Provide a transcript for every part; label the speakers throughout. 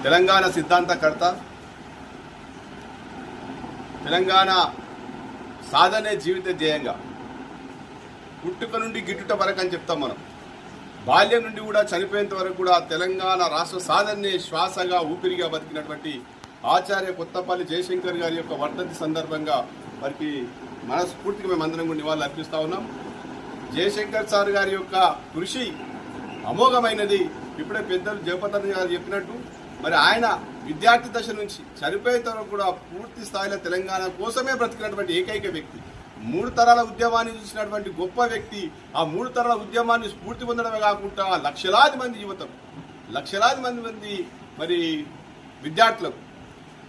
Speaker 1: తెలంగాణ సిద్ధాంతకర్త, తెలంగాణ సాధనే జీవిత ధ్యేయంగా పుట్టుక నుండి గిట్టుట వరకు అని చెప్తాం మనం. బాల్యం నుండి కూడా చనిపోయేంత వరకు కూడా తెలంగాణ రాష్ట్ర సాధనే శ్వాసగా ఊపిరిగా బతికినటువంటి ఆచార్య కొత్తపల్లి జయశంకర్ గారి యొక్క వర్ధంతి సందర్భంగా వారికి మనస్ఫూర్తిగా మేమందరం కూడా నివాళులు అర్పిస్తూ ఉన్నాం. జయశంకర్ సార్ గారి యొక్క కృషి అమోఘమైనది. ఇప్పుడే పెద్దలు జయపతి గారు చెప్పినట్టు మరి ఆయన విద్యార్థి దశ నుంచి చనిపోయేంత వరకు కూడా పూర్తి స్థాయిలో తెలంగాణ కోసమే బ్రతికినటువంటి ఏకైక వ్యక్తి. 3 తరాల ఉద్యమాన్ని చూసినటువంటి గొప్ప వ్యక్తి. ఆ 3 తరాల ఉద్యమాన్ని స్ఫూర్తి పొందడమే కాకుండా లక్షలాది మంది యువతం, లక్షలాది మంది మరి విద్యార్థులకు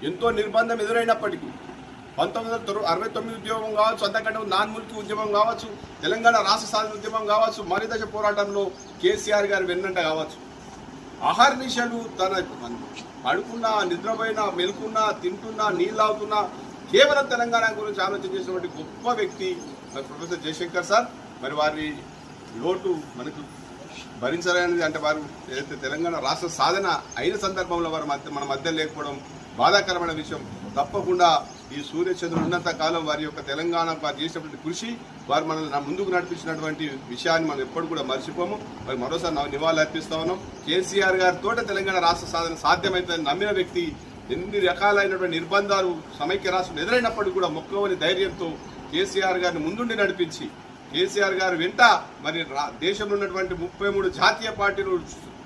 Speaker 1: ఎంతో నిర్బంధం ఎదురైనప్పటికీ 1969 ఉద్యమం కావచ్చు, అంతకంటే నాన్ముల్కి ఉద్యమం కావచ్చు, తెలంగాణ రాష్ట్ర సాధన ఉద్యమం కావచ్చు, మరిదశ పోరాటంలో కేసీఆర్ గారు వెన్నంట కావచ్చు, అహర్నిశలు తన పడుకున్నా, నిద్రపోయినా, మెలుకున్నా, తింటున్నా, నీళ్ళు అవుతున్నా కేవలం తెలంగాణ గురించి ఆలోచన చేసినటువంటి గొప్ప వ్యక్తి ప్రొఫెసర్ జయశంకర్ సార్. మరి వారి లోటు మనకు భరించలేనిది. అంటే వారు ఏదైతే తెలంగాణ రాష్ట్ర సాధన అయిన సందర్భంలో వారు మన మధ్య లేకపోవడం బాధాకరమైన విషయం. తప్పకుండా ఈ సూర్యచంద్రుడు ఉన్నంత కాలం వారి యొక్క తెలంగాణ వారు చేసినటువంటి కృషి, వారు మనల్ని ముందుకు నడిపించినటువంటి విషయాన్ని మనం ఎప్పుడు కూడా మర్చిపోము. మరి మరోసారి నివాళులు అర్పిస్తా ఉన్నాం. కేసీఆర్ గారితో తెలంగాణ రాష్ట్ర సాధన సాధ్యమవుతుందని నమ్మిన వ్యక్తి. ఎన్ని రకాలైనటువంటి నిర్బంధాలు సమైక్య రాష్ట్రం ఎదురైనప్పటికీ కూడా మొక్కవని ధైర్యంతో కేసీఆర్ గారిని ముందుండి నడిపించి, కేసీఆర్ గారు వెంట మరి దేశంలో ఉన్నటువంటి 33 జాతీయ పార్టీలు,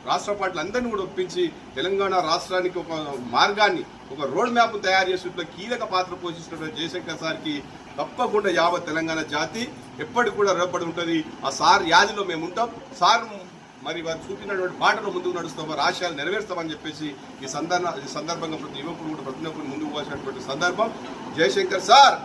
Speaker 1: రాష్ట్ర పార్టీలు అందరినీ కూడా ఒప్పించి తెలంగాణ రాష్ట్రానికి ఒక మార్గాన్ని, ఒక రోడ్ మ్యాప్ తయారు చేసినట్లు కీలక పాత్ర పోషిస్తున్న జయశంకర్ సార్కి తప్పకుండా యావత్ తెలంగాణ జాతి ఎప్పటికి కూడా రేపడి ఉంటుంది. ఆ సార్ యాదిలో మేము ఉంటాం. సార్ మరి వారు చూపినటువంటి బాటలో ముందుకు నడుస్తాం, వారి ఆశయాలు నెరవేరుస్తామని చెప్పేసి ఈ సందర్భంగా ప్రతి యువకుడు కూడా ప్రతి ఒక్కరు ముందుకు పోసినటువంటి సందర్భం. జయశంకర్ సార్.